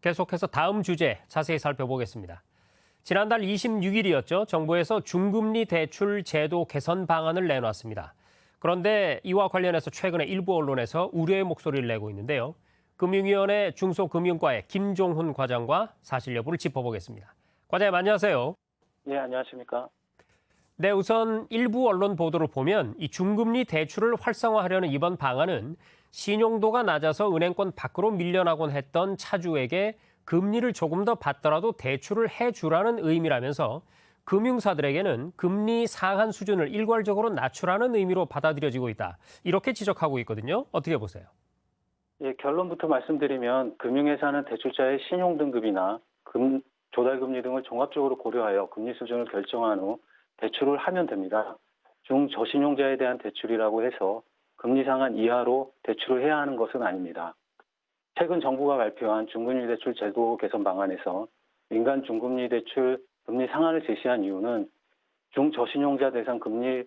계속해서 다음 주제 자세히 살펴보겠습니다. 지난달 26일이었죠. 정부에서 중금리 대출 제도 개선 방안을 내놨습니다. 그런데 이와 관련해서 최근에 일부 언론에서 우려의 목소리를 내고 있는데요. 금융위원회 중소금융과의 김종훈 과장과 사실 여부를 짚어보겠습니다. 과장님 안녕하세요. 네, 안녕하십니까. 네, 우선 일부 언론 보도를 보면 이 중금리 대출을 활성화하려는 이번 방안은 신용도가 낮아서 은행권 밖으로 밀려나곤 했던 차주에게 금리를 조금 더 받더라도 대출을 해주라는 의미라면서 금융사들에게는 금리 상한 수준을 일괄적으로 낮추라는 의미로 받아들여지고 있다. 이렇게 지적하고 있거든요. 어떻게 보세요? 예, 결론부터 말씀드리면 금융회사는 대출자의 신용등급이나 조달금리 등을 종합적으로 고려하여 금리 수준을 결정한 후 대출을 하면 됩니다. 중저신용자에 대한 대출이라고 해서 금리 상한 이하로 대출을 해야 하는 것은 아닙니다. 최근 정부가 발표한 중금리 대출 제도 개선 방안에서 민간 중금리 대출 금리 상한을 제시한 이유는 중저신용자 대상 금리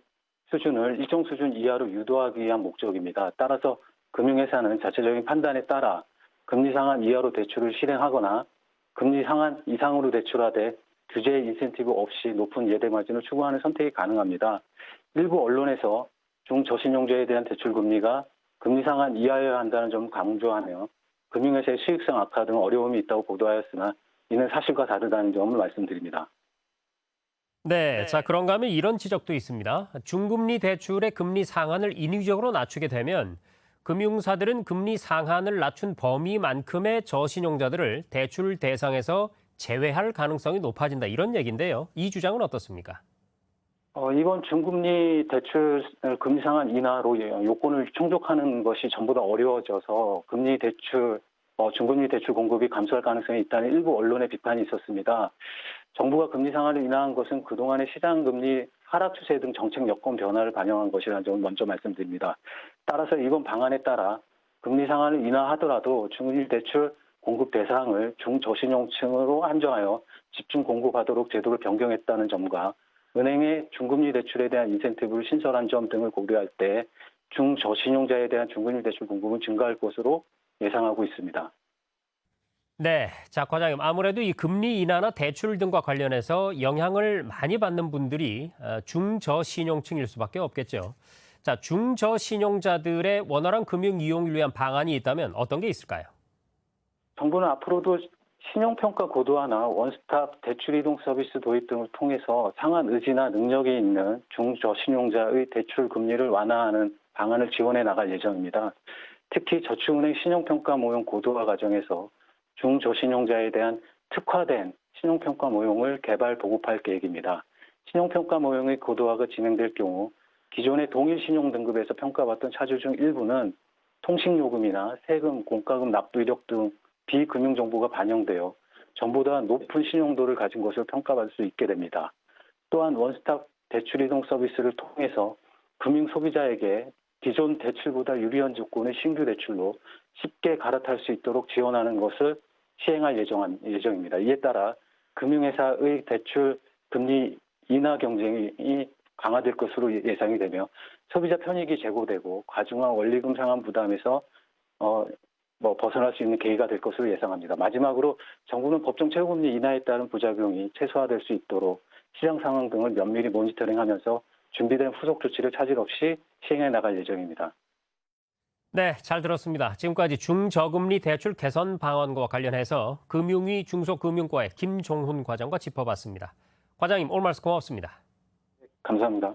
수준을 일정 수준 이하로 유도하기 위한 목적입니다. 따라서 금융회사는 자체적인 판단에 따라 금리 상한 이하로 대출을 실행하거나 금리 상한 이상으로 대출하되 규제 인센티브 없이 높은 예대 마진을 추구하는 선택이 가능합니다. 일부 언론에서 중저신용자에 대한 대출 금리가 금리 상한 이하여야 한다는 점을 강조하며 금융회사의 수익성 악화 등 어려움이 있다고 보도하였으나 이는 사실과 다르다는 점을 말씀드립니다. 네, 자 그런가 하면 이런 지적도 있습니다. 중금리 대출의 금리 상한을 인위적으로 낮추게 되면 금융사들은 금리 상한을 낮춘 범위만큼의 저신용자들을 대출 대상에서 제외할 가능성이 높아진다 이런 얘기인데요. 이 주장은 어떻습니까? 이번 중금리 대출 금리 상한 인하로 요건을 충족하는 것이 전부 다 어려워져서 중금리 대출 공급이 감소할 가능성이 있다는 일부 언론의 비판이 있었습니다. 정부가 금리 상한을 인하한 것은 그동안의 시장 금리 하락 추세 등 정책 여건 변화를 반영한 것이라는 점을 먼저 말씀드립니다. 따라서 이번 방안에 따라 금리 상한을 인하하더라도 중금리 대출 공급 대상을 중저신용층으로 한정하여 집중 공급하도록 제도를 변경했다는 점과 은행의 중금리 대출에 대한 인센티브를 신설한 점 등을 고려할 때 중저신용자에 대한 중금리 대출 공급은 증가할 것으로 예상하고 있습니다. 네, 자 과장님 아무래도 이 금리 인하나 대출 등과 관련해서 영향을 많이 받는 분들이 중저신용층일 수밖에 없겠죠. 자, 중저신용자들의 원활한 금융 이용을 위한 방안이 있다면 어떤 게 있을까요? 정부는 앞으로도 신용평가 고도화나 원스톱 대출 이동 서비스 도입 등을 통해서 상한 의지나 능력이 있는 중저신용자의 대출 금리를 완화하는 방안을 지원해 나갈 예정입니다. 특히 저축은행 신용평가 모형 고도화 과정에서 중저신용자에 대한 특화된 신용평가 모형을 개발 보급할 계획입니다. 신용평가 모형의 고도화가 진행될 경우 기존의 동일 신용등급에서 평가받던 차주 중 일부는 통신요금이나 세금, 공과금 납부 이력 등 비금융정보가 반영되어 전보다 높은 신용도를 가진 것으로 평가받을 수 있게 됩니다. 또한 원스톱 대출 이동 서비스를 통해서 금융소비자에게 기존 대출보다 유리한 조건의 신규 대출로 쉽게 갈아탈 수 있도록 지원하는 것을 시행할 예정입니다. 이에 따라 금융회사의 대출 금리 인하 경쟁이 강화될 것으로 예상이 되며 소비자 편익이 제고되고 과중한 원리금 상환 부담에서 벗어날 수 있는 계기가 될 것으로 예상합니다. 마지막으로 정부는 법정 최고금리 인하에 따른 부작용이 최소화될 수 있도록 시장 상황 등을 면밀히 모니터링하면서 준비된 후속 조치를 차질 없이 시행해 나갈 예정입니다. 네, 잘 들었습니다. 지금까지 중저금리 대출 개선 방안과 관련해서 금융위 중소금융과의 김종훈 과장과 짚어봤습니다. 과장님 오늘 말씀 고맙습니다. 감사합니다.